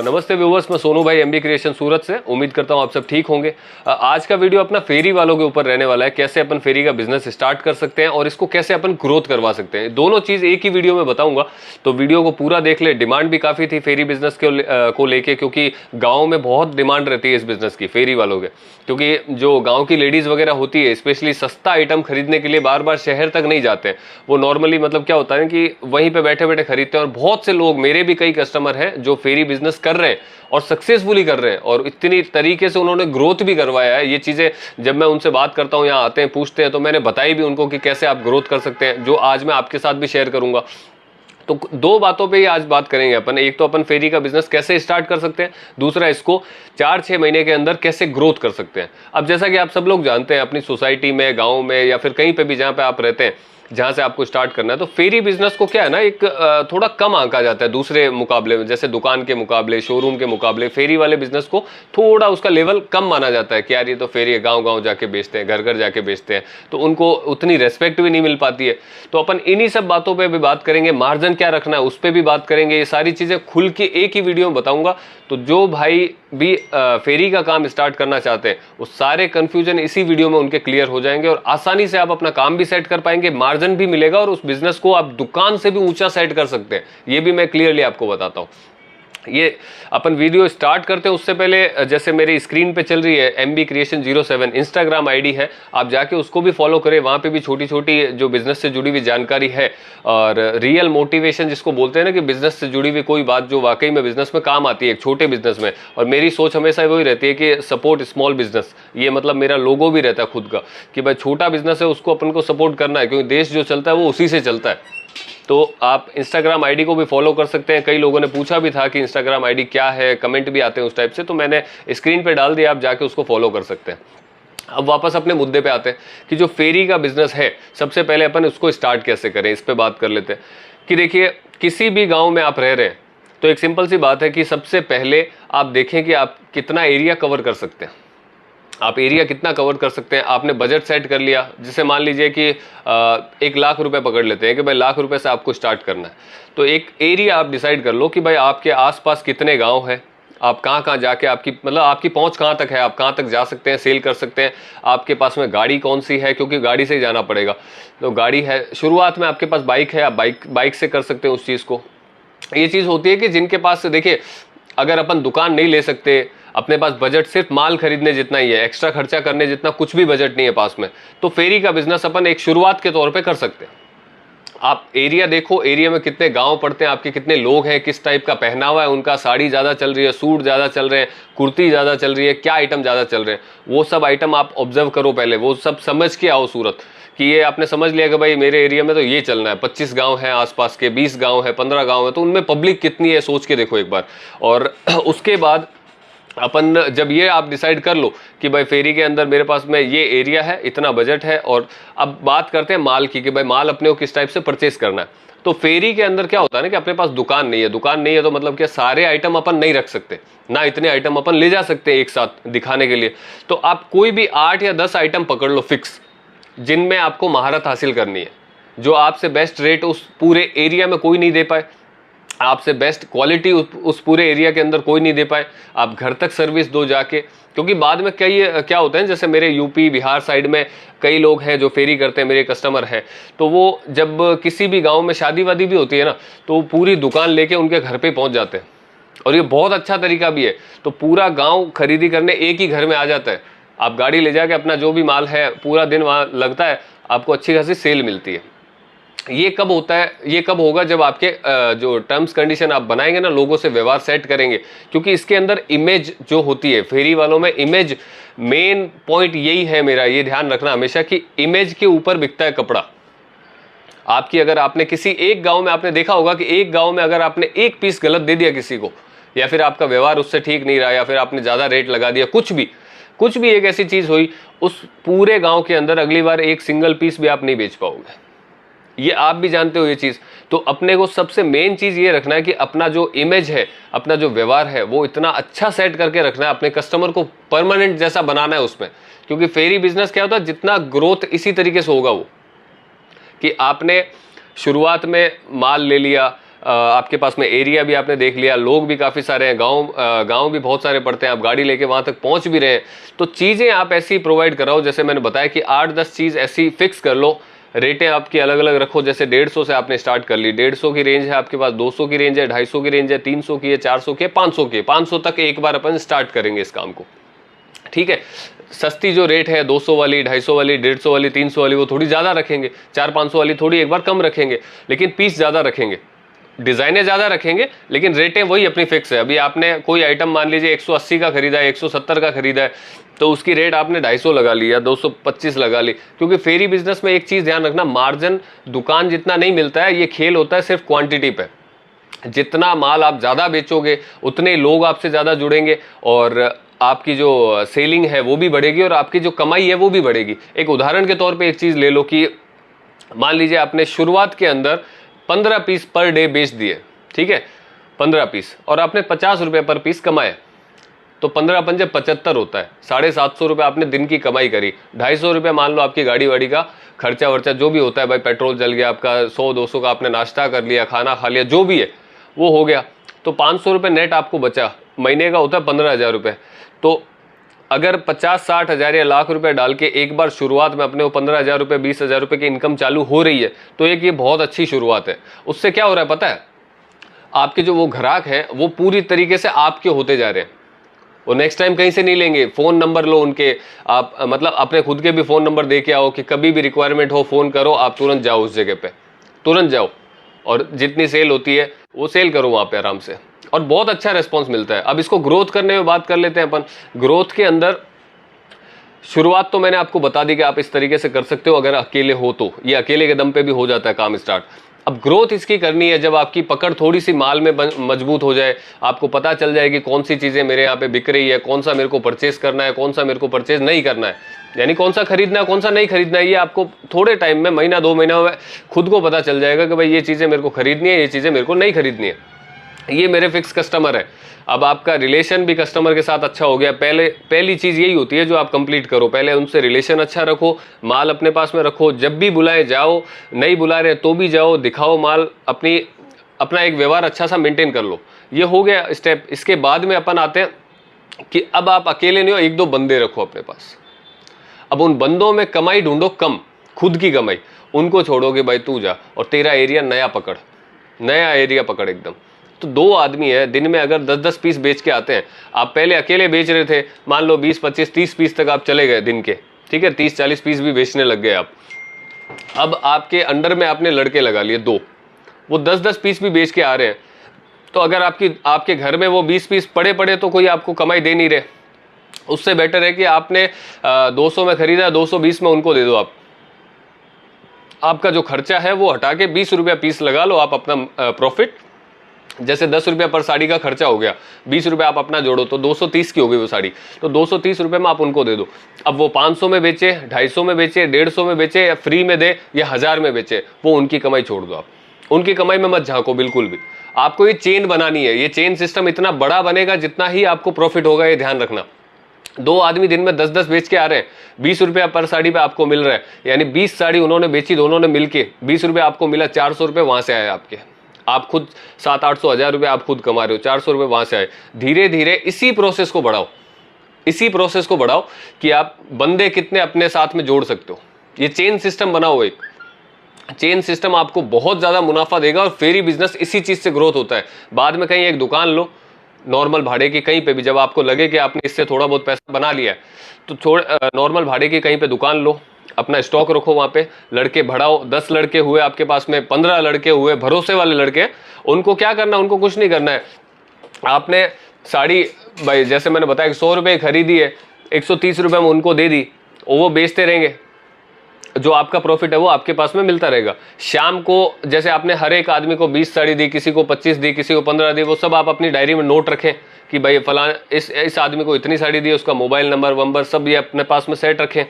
नमस्ते व्यूवर्स, मैं सोनू भाई एमबी क्रिएशन सूरत से। उम्मीद करता हूं आप सब ठीक होंगे। आज का वीडियो अपना फेरी वालों के ऊपर रहने वाला है। कैसे अपन फेरी का बिजनेस स्टार्ट कर सकते हैं और इसको कैसे अपन ग्रोथ करवा सकते हैं, दोनों चीज़ एक ही वीडियो में बताऊंगा। तो वीडियो को पूरा देख ले। डिमांड भी काफ़ी थी फेरी बिजनेस को लेके, क्योंकि गाँव में बहुत डिमांड रहती है इस बिजनेस की, फेरी वालों के। क्योंकि जो गाँव की लेडीज़ वगैरह होती है, स्पेशली सस्ता आइटम खरीदने के लिए बार बार शहर तक नहीं जाते हैं। वो नॉर्मली मतलब क्या होता है कि वहीं पर बैठे बैठे खरीदते हैं। और बहुत से लोग, मेरे भी कई कस्टमर हैं जो फेरी बिजनेस कर रहे हैं और सक्सेसफुली कर रहे हैं, और इतनी तरीके से उन्होंने ग्रोथ भी करवाया है। ये चीज़ें जब मैं उनसे बात करता हूँ, यहाँ आते हैं, पूछते हैं, तो मैंने बताई भी उनको कि कैसे आप ग्रोथ कर सकते हैं, जो आज मैं आपके साथ भी शेयर करूंगा। तो दो बातों पे ही आज बात करेंगे अपन। एक तो अपन फेरी का बिजनेस कैसे स्टार्ट कर सकते हैं, दूसरा इसको 4-6 महीने के अंदर कैसे ग्रोथ कर सकते हैं। अब जैसा कि आप सब लोग जानते हैं, अपनी सोसाइटी में, गाँव में या फिर कहीं पर भी जहाँ पे आप रहते हैं, जहां से आपको स्टार्ट करना है, तो फेरी बिजनेस को क्या है ना, एक थोड़ा कम आंका जाता है दूसरे मुकाबले में। जैसे दुकान के मुकाबले, शोरूम के मुकाबले फेरी वाले बिजनेस को थोड़ा उसका लेवल कम माना जाता है कि यार ये तो फेरी है, गांव गांव जाके बेचते हैं, घर घर जाके बेचते हैं, तो उनको उतनी रेस्पेक्ट भी नहीं मिल पाती है। तो अपन इन्हीं सब बातों पर भी बात करेंगे। मार्जिन क्या रखना है उस पर भी बात करेंगे। ये सारी चीज़ें खुल के एक ही वीडियो में बताऊंगा। तो जो भाई भी फेरी का काम स्टार्ट करना चाहते हैं, वो सारे कंफ्यूजन इसी वीडियो में उनके क्लियर हो जाएंगे और आसानी से आप अपना काम भी सेट कर पाएंगे, मार्जिन भी मिलेगा और उस बिजनेस को आप दुकान से भी ऊंचा सेट कर सकते हैं। ये भी मैं क्लियरली आपको बताता हूं। ये अपन वीडियो स्टार्ट करते हैं उससे पहले, जैसे मेरी स्क्रीन पे चल रही है एमबी क्रिएशन 07 इंस्टाग्राम आईडी है, आप जाके उसको भी फॉलो करें। वहाँ पे भी छोटी छोटी जो बिजनेस से जुड़ी हुई जानकारी है और रियल मोटिवेशन जिसको बोलते हैं ना, कि बिजनेस से जुड़ी हुई कोई बात जो वाकई में बिजनेस में काम आती है, एक छोटे बिजनेस में। और मेरी सोच हमेशा वही रहती है कि सपोर्ट स्मॉल बिजनेस। ये मतलब मेरा लोगो भी रहता है खुद का, कि भाई छोटा बिजनेस है उसको अपन को सपोर्ट करना है, क्योंकि देश जो चलता है वो उसी से चलता है। तो आप इंस्टाग्राम आईडी को भी फॉलो कर सकते हैं। कई लोगों ने पूछा भी था कि इंस्टाग्राम आईडी क्या है, कमेंट भी आते हैं उस टाइप से, तो मैंने स्क्रीन पे डाल दिया, आप जाके उसको फॉलो कर सकते हैं। अब वापस अपने मुद्दे पे आते हैं कि जो फेरी का बिजनेस है, सबसे पहले अपन उसको स्टार्ट कैसे करें, इस पर बात कर लेते हैं। कि देखिए, किसी भी गाँव में आप रह रहे हैं तो एक सिंपल सी बात है कि सबसे पहले आप देखें कि आप कितना एरिया कवर कर सकते हैं। आप एरिया कितना कवर कर सकते हैं, आपने बजट सेट कर लिया। जैसे मान लीजिए कि 1 लाख रुपए पकड़ लेते हैं कि भाई 1 लाख रुपए से आपको स्टार्ट करना है। तो एक एरिया आप डिसाइड कर लो कि भाई आपके आसपास कितने गांव हैं, आप कहाँ कहाँ जाके, आपकी मतलब आपकी पहुंच कहाँ तक है, आप कहाँ तक जा सकते हैं, सेल कर सकते हैं। आपके पास में गाड़ी कौन सी है, क्योंकि गाड़ी से ही जाना पड़ेगा। तो गाड़ी है, शुरुआत में आपके पास बाइक है, आप बाइक से कर सकते हैं उस चीज़ को। ये चीज़ होती है कि जिनके पास, देखिए, अगर अपन दुकान नहीं ले सकते, अपने पास बजट सिर्फ माल खरीदने जितना ही है, एक्स्ट्रा खर्चा करने जितना कुछ भी बजट नहीं है पास में, तो फेरी का बिजनेस अपन एक शुरुआत के तौर पे कर सकते हैं। आप एरिया देखो, एरिया में कितने गांव पड़ते हैं, आपके कितने लोग हैं, किस टाइप का पहनावा है उनका, साड़ी ज़्यादा चल रही है, सूट ज़्यादा चल रहे हैं, कुर्ती ज़्यादा चल रही है, क्या आइटम ज़्यादा चल रहे हैं, वो सब आइटम आप ऑब्जर्व करो पहले। वो सब समझ के आओ सूरत, कि ये आपने समझ लिया कि भाई मेरे एरिया में तो ये चलना है, 25 गांव हैं आसपास के, 20 गांव है, 15 गांव है, तो उनमें पब्लिक कितनी है सोच के देखो एक बार। और उसके बाद अपन जब ये आप डिसाइड कर लो कि भाई फेरी के अंदर मेरे पास में ये एरिया है, इतना बजट है, और अब बात करते हैं माल की, कि भाई माल अपने को किस टाइप से परचेस करना है। तो फेरी के अंदर क्या होता है ना, कि अपने पास दुकान नहीं है। दुकान नहीं है तो मतलब क्या, सारे आइटम अपन नहीं रख सकते ना, इतने आइटम अपन ले जा सकते हैं एक साथ दिखाने के लिए। तो आप कोई भी 8 या 10 आइटम पकड़ लो फिक्स, जिनमें आपको महारत हासिल करनी है, जो आपसे बेस्ट रेट उस पूरे एरिया में कोई नहीं दे पाए, आपसे बेस्ट क्वालिटी उस पूरे एरिया के अंदर कोई नहीं दे पाए। आप घर तक सर्विस दो जाके, क्योंकि बाद में कई क्या होते हैं, जैसे मेरे यूपी बिहार साइड में कई लोग हैं जो फेरी करते हैं, मेरे कस्टमर हैं, तो वो जब किसी भी गांव में शादी वादी भी होती है ना, तो पूरी दुकान लेके उनके घर पे पहुंच जाते हैं। और ये बहुत अच्छा तरीका भी है। तो पूरा गाँव खरीदी करने एक ही घर में आ जाता है। आप गाड़ी ले जाके अपना जो भी माल है, पूरा दिन वहाँ लगता है, आपको अच्छी खासी सेल मिलती है। ये कब होता है, ये कब होगा, जब आपके जो टर्म्स कंडीशन आप बनाएंगे ना, लोगों से व्यवहार सेट करेंगे। क्योंकि इसके अंदर इमेज जो होती है, फेरी वालों में इमेज मेन पॉइंट यही है मेरा, ये ध्यान रखना हमेशा, कि इमेज के ऊपर बिकता है कपड़ा। आपकी, अगर आपने किसी एक गांव में आपने देखा होगा कि एक गांव में अगर आपने एक पीस गलत दे दिया किसी को, या फिर आपका व्यवहार उससे ठीक नहीं रहा, या फिर आपने ज़्यादा रेट लगा दिया, कुछ भी एक ऐसी चीज़ हुई, उस पूरे गाँव के अंदर अगली बार एक सिंगल पीस भी आप नहीं बेच पाओगे। ये आप भी जानते हो ये चीज़। तो अपने को सबसे मेन चीज़ ये रखना है कि अपना जो इमेज है, अपना जो व्यवहार है, वो इतना अच्छा सेट करके रखना है, अपने कस्टमर को परमानेंट जैसा बनाना है उसमें। क्योंकि फेरी बिजनेस क्या होता है, जितना ग्रोथ इसी तरीके से होगा वो, कि आपने शुरुआत में माल ले लिया, आपके पास में एरिया भी आपने देख लिया, लोग भी काफ़ी सारे हैं, गांव भी बहुत सारे पड़ते हैं, आप गाड़ी लेके वहाँ तक पहुँच भी रहे हैं। तो चीज़ें आप ऐसी प्रोवाइड कराओ, जैसे मैंने बताया कि 8-10 चीज़ ऐसी फिक्स कर लो, रेटें आपकी अलग अलग रखो। जैसे 150 से आपने स्टार्ट कर ली, 150 की रेंज है आपके पास, 200 की रेंज है, 250 की रेंज है, 300 की है, 400 की है, 500 की है। 500 तक एक बार अपन स्टार्ट करेंगे इस काम को, ठीक है। सस्ती जो रेट है 200 वाली, 250 वाली, 150 वाली, 300 वाली, वो थोड़ी ज़्यादा रखेंगे। 400-500 वाली थोड़ी एक बार कम रखेंगे, लेकिन पीस ज़्यादा रखेंगे, डिज़ाइनें ज़्यादा रखेंगे, लेकिन रेटें वही अपनी फिक्स है। अभी आपने कोई आइटम मान लीजिए 180 का खरीदा है, 170 का खरीदा है, तो उसकी रेट आपने 250 लगा ली या 225 लगा ली। क्योंकि फेरी बिजनेस में एक चीज़ ध्यान रखना, मार्जिन दुकान जितना नहीं मिलता है, ये खेल होता है सिर्फ क्वांटिटी पे। जितना माल आप ज़्यादा बेचोगे उतने लोग आपसे ज़्यादा जुड़ेंगे और आपकी जो सेलिंग है वो भी बढ़ेगी और आपकी जो कमाई है वो भी बढ़ेगी। एक उदाहरण के तौर पे एक चीज़ ले लो कि मान लीजिए आपने शुरुआत के अंदर 15 पीस पर डे बेच दिए, ठीक है, 15 पीस, और आपने 50 रुपये पर पीस कमाए, तो 15 पंजे 75 होता है। 750 रुपये आपने दिन की कमाई करी। 250 रुपये मान लो आपकी गाड़ी वाड़ी का खर्चा वर्चा जो भी होता है, भाई पेट्रोल जल गया आपका, 100-200 का आपने नाश्ता कर लिया, खाना खा लिया, जो भी है वो हो गया, तो 500 रुपये नेट आपको बचा। महीने का होता है 15,000 रुपये। तो अगर 50-60 हज़ार या लाख रुपए डाल के एक बार शुरुआत में अपने वो 15,000 रुपये 20,000 रुपये की इनकम चालू हो रही है, तो एक ये बहुत अच्छी शुरुआत है। उससे क्या हो रहा है पता है, आपके जो वो ग्राहक हैं वो पूरी तरीके से आपके होते जा रहे हैं। वो नेक्स्ट टाइम कहीं से नहीं लेंगे, फ़ोन नंबर लो उनके, आप मतलब अपने खुद के भी फ़ोन नंबर दे के आओ कि कभी भी रिक्वायरमेंट हो फ़ोन करो, आप तुरंत जाओ उस जगह पे, तुरंत जाओ और जितनी सेल होती है वो सेल करो वहाँ पे आराम से, और बहुत अच्छा रिस्पॉन्स मिलता है। अब इसको ग्रोथ करने में बात कर लेते हैं अपन। ग्रोथ के अंदर शुरुआत तो मैंने आपको बता दी कि आप इस तरीके से कर सकते हो, अगर अकेले हो तो ये अकेले के दम पे भी हो जाता है काम स्टार्ट। अब ग्रोथ इसकी करनी है जब आपकी पकड़ थोड़ी सी माल में मजबूत हो जाए, आपको पता चल जाए कि कौन सी चीज़ें मेरे यहाँ पे बिक रही है, कौन सा मेरे को परचेज करना है, कौन सा मेरे को परचेज नहीं करना है, यानी कौन सा खरीदना है कौन सा नहीं खरीदना है। ये आपको थोड़े टाइम में, महीना 2 महीना में खुद को पता चल जाएगा कि भाई ये चीज़ें मेरे को खरीदनी है, ये चीज़ें मेरे को नहीं खरीदनी है, ये मेरे फिक्स कस्टमर है। अब आपका रिलेशन भी कस्टमर के साथ अच्छा हो गया। पहली चीज़ यही होती है जो आप कंप्लीट करो, पहले उनसे रिलेशन अच्छा रखो, माल अपने पास में रखो, जब भी बुलाए जाओ, नहीं बुला रहे तो भी जाओ, दिखाओ माल, अपना एक व्यवहार अच्छा सा मेंटेन कर लो। ये हो गया स्टेप। इसके बाद में अपन आते हैं कि अब आप अकेले नहीं हो, 1-2 बंदे रखो अपने पास। अब उन बंदों में कमाई ढूंढो कम, खुद की कमाई, उनको छोड़ोगे भाई तू जा और तेरा एरिया नया पकड़, नया एरिया पकड़ एकदम। तो 2 आदमी है, दिन में अगर 10-10 पीस बेच के आते हैं, आप पहले अकेले बेच रहे थे, मान लो 20-25-30 पीस तक आप चले गए दिन के, ठीक है, 30-40 पीस भी बेचने लग गए आप। अब आपके अंडर में आपने लड़के लगा लिए 2, वो 10-10 पीस भी बेच के आ रहे हैं, तो अगर आपके घर में वो 20 पीस पड़े तो कोई आपको कमाई दे नहीं रहे। उससे बेटर है कि आपने 200 में खरीदा, 220 में उनको दे दो। आपका जो खर्चा है वो हटा के 20 रुपया पीस लगा लो आप अपना प्रॉफिट। जैसे 10 रुपया पर साड़ी का खर्चा हो गया, 20 रुपये आप अपना जोड़ो तो 230 की हो गई वो साड़ी, तो 230 रुपये में आप उनको दे दो। अब वो 500 में बेचे, 250 में बेचे, 150 में बेचे, या फ्री में दे या 1000 में बेचे, वो उनकी कमाई छोड़ दो। आप उनकी कमाई में मत झांको बिल्कुल भी। आपको ये चेन बनानी है, ये चेन सिस्टम इतना बड़ा बनेगा जितना ही आपको प्रॉफिट होगा, ये ध्यान रखना। 2 आदमी दिन में 10-10 बेच के आ रहे हैं, 20 रुपया पर साड़ी पे आपको मिल रहा है, यानी 20 साड़ी उन्होंने बेची, दोनों ने मिलके 20 रुपये आपको मिला, 400 रुपये वहाँ से आए आपके। आप खुद 700-800 हज़ार रुपये आप खुद कमा रहे हो, 400 रुपये वहाँ से आए। धीरे धीरे इसी प्रोसेस को बढ़ाओ, इसी प्रोसेस को बढ़ाओ कि आप बंदे कितने अपने साथ में जोड़ सकते हो। ये चेन सिस्टम बनाओ, एक चेन सिस्टम आपको बहुत ज़्यादा मुनाफा देगा। और फेरी बिजनेस इसी चीज़ से ग्रोथ होता है। बाद में कहीं एक दुकान लो नॉर्मल भाड़े की, कहीं पे भी, जब आपको लगे कि आपने इससे थोड़ा बहुत पैसा बना लिया है, तो नॉर्मल भाड़े की कहीं पे दुकान लो, अपना स्टॉक रखो वहाँ पे, लड़के बढ़ाओ। 10 लड़के हुए आपके पास में, 15 लड़के हुए, भरोसे वाले लड़के, उनको क्या करना, उनको कुछ नहीं करना है। आपने साड़ी भाई जैसे मैंने बताया कि 100 रुपये खरीदी है, 130 रुपये में उनको दे दी, और वो बेचते रहेंगे, जो आपका प्रॉफिट है वो आपके पास में मिलता रहेगा। शाम को जैसे आपने हर एक आदमी को 20 साड़ी दी, किसी को 25 दी, किसी को 15 दी, वो सब आप अपनी डायरी में नोट रखें कि भाई फलां इस आदमी को इतनी साड़ी दी, उसका मोबाइल नंबर सब ये अपने पास में सेट रखें।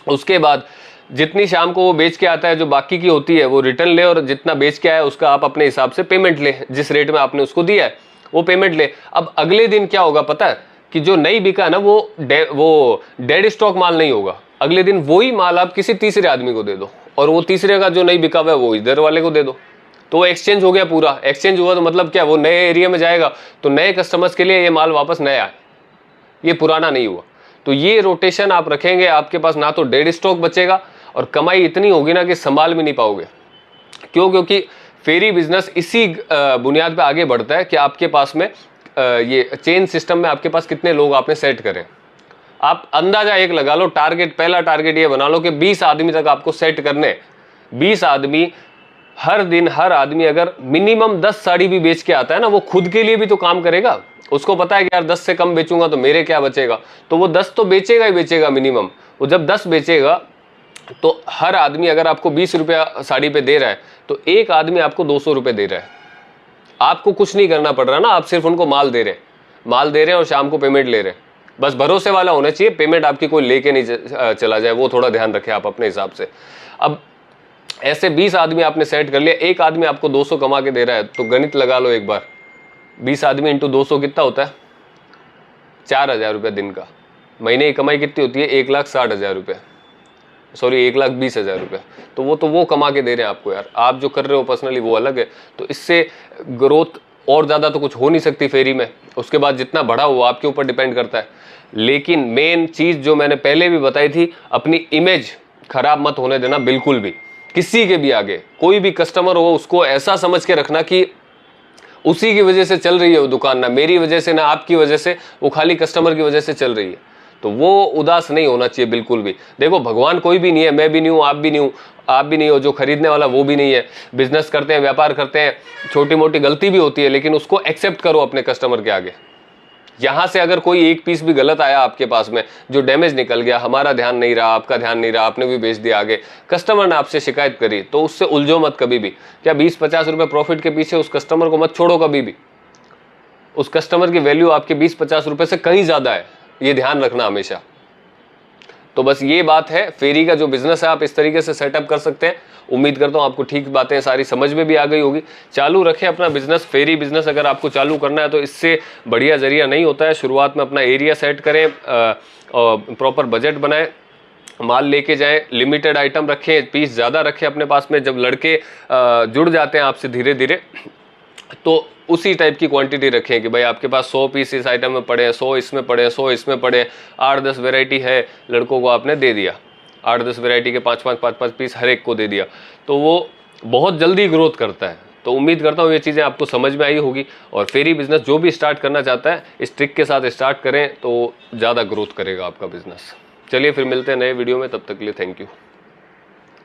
उसके बाद जितनी शाम को वो बेच के आता है, जो बाकी की होती है वो रिटर्न ले, और जितना बेच के आया उसका आप अपने हिसाब से पेमेंट ले, जिस रेट में आपने उसको दिया है वो पेमेंट ले। अब अगले दिन क्या होगा पता है, कि जो नहीं बिका ना वो डेड स्टॉक माल नहीं होगा। अगले दिन वही माल आप किसी तीसरे आदमी को दे दो, और वो तीसरे का जो नहीं बिका हुआ है वो इधर वाले को दे दो। तो एक्सचेंज हो गया पूरा। एक्सचेंज हुआ तो मतलब क्या, वो नए एरिया में जाएगा तो नए कस्टमर्स के लिए ये माल वापस नया है, ये पुराना नहीं हुआ। तो ये रोटेशन आप रखेंगे, आपके पास ना तो डेड स्टॉक बचेगा और कमाई इतनी होगी ना कि संभाल भी नहीं पाओगे। क्यों? क्योंकि फेरी बिजनेस इसी बुनियाद पे आगे बढ़ता है कि आपके पास में ये चेन सिस्टम में आपके पास कितने लोग आपने सेट करें। आप अंदाजा एक लगा लो, टारगेट, पहला टारगेट ये बना लो कि 20 आदमी तक आपको सेट करने। 20 आदमी हर दिन, हर आदमी अगर मिनिमम 10 साड़ी भी बेच के आता है ना, वो खुद के लिए भी तो काम करेगा। उसको पता है कि यार 10 से कम बेचूंगा तो मेरे क्या बचेगा, तो वो 10 तो बेचेगा ही बेचेगा मिनिमम। वो जब 10 बेचेगा तो हर आदमी अगर आपको 20 रुपया साड़ी पे दे रहा है तो एक आदमी आपको 200 रुपये दे रहा है। आपको कुछ नहीं करना पड़ रहा ना, आप सिर्फ उनको माल दे रहे हैं और शाम को पेमेंट ले रहे हैं। बस भरोसे वाला होना चाहिए, पेमेंट आपकी कोई लेके नहीं चला जाए, वो थोड़ा ध्यान रखें आप अपने हिसाब से। अब ऐसे 20 आदमी आपने सेट कर लिया, एक आदमी आपको 200 कमा के दे रहा है, तो गणित लगा लो एक बार, 20 आदमी इंटू 200 कितना होता है? 4,000 रुपये दिन का। महीने की कमाई कितनी होती है? 1,60,000 रुपये, सॉरी 1,20,000 रुपये। तो वो कमा के दे रहे हैं आपको यार। आप जो कर रहे हो पर्सनली वो अलग है। तो इससे ग्रोथ और ज़्यादा तो कुछ हो नहीं सकती फेरी में। उसके बाद जितना बढ़ा वो आपके ऊपर डिपेंड करता है। लेकिन मेन चीज़ जो मैंने पहले भी बताई थी, अपनी इमेज खराब मत होने देना बिल्कुल भी, किसी के भी आगे। कोई भी कस्टमर हो उसको ऐसा समझ के रखना कि उसी की वजह से चल रही है वो दुकान, ना मेरी वजह से ना आपकी वजह से, वो खाली कस्टमर की वजह से चल रही है। तो वो उदास नहीं होना चाहिए बिल्कुल भी। देखो भगवान कोई भी नहीं है, मैं भी नहीं हूँ, आप भी नहीं हो, जो खरीदने वाला वो भी नहीं है। बिजनेस करते हैं, व्यापार करते हैं, छोटी मोटी गलती भी होती है, लेकिन उसको एक्सेप्ट करो अपने कस्टमर के आगे। यहाँ से अगर कोई एक पीस भी गलत आया आपके पास में, जो डैमेज निकल गया, हमारा ध्यान नहीं रहा, आपका ध्यान नहीं रहा, आपने भी बेच दिया आगे, कस्टमर ने आपसे शिकायत करी, तो उससे उलझो मत कभी भी। क्या 20-50 रुपये प्रॉफिट के पीछे उस कस्टमर को मत छोड़ो कभी भी। उस कस्टमर की वैल्यू आपके 20-50 रुपये से कहीं ज़्यादा है, ये ध्यान रखना हमेशा। तो बस ये बात है, फेरी का जो बिजनेस है आप इस तरीके से सेटअप कर सकते हैं। उम्मीद करता हूँ आपको ठीक बातें सारी समझ में भी आ गई होगी। चालू रखें अपना बिजनेस, फेरी बिजनेस अगर आपको चालू करना है तो इससे बढ़िया जरिया नहीं होता है। शुरुआत में अपना एरिया सेट करें, प्रॉपर बजट बनाएं, माल लेके जाएं, लिमिटेड आइटम रखें, पीस ज़्यादा रखें अपने पास में। जब लड़के जुड़ जाते हैं आपसे धीरे धीरे, तो उसी टाइप की क्वांटिटी रखें कि भाई आपके पास 100 पीस इस आइटम में पड़े हैं, 100 इसमें पड़े हैं, 100 इसमें पड़े हैं। 8-10 वेराइटी है, लड़कों को आपने दे दिया, 8-10 वेराइटी के 5-5 पीस हर एक को दे दिया, तो वो बहुत जल्दी ग्रोथ करता है। तो उम्मीद करता हूँ ये चीज़ें आपको समझ में आई होगी। और फेरी बिजनेस जो भी स्टार्ट करना चाहता है इस ट्रिक के साथ स्टार्ट करें तो ज़्यादा ग्रोथ करेगा आपका बिजनेस। चलिए फिर मिलते हैं नए वीडियो में, तब तक के लिए थैंक यू।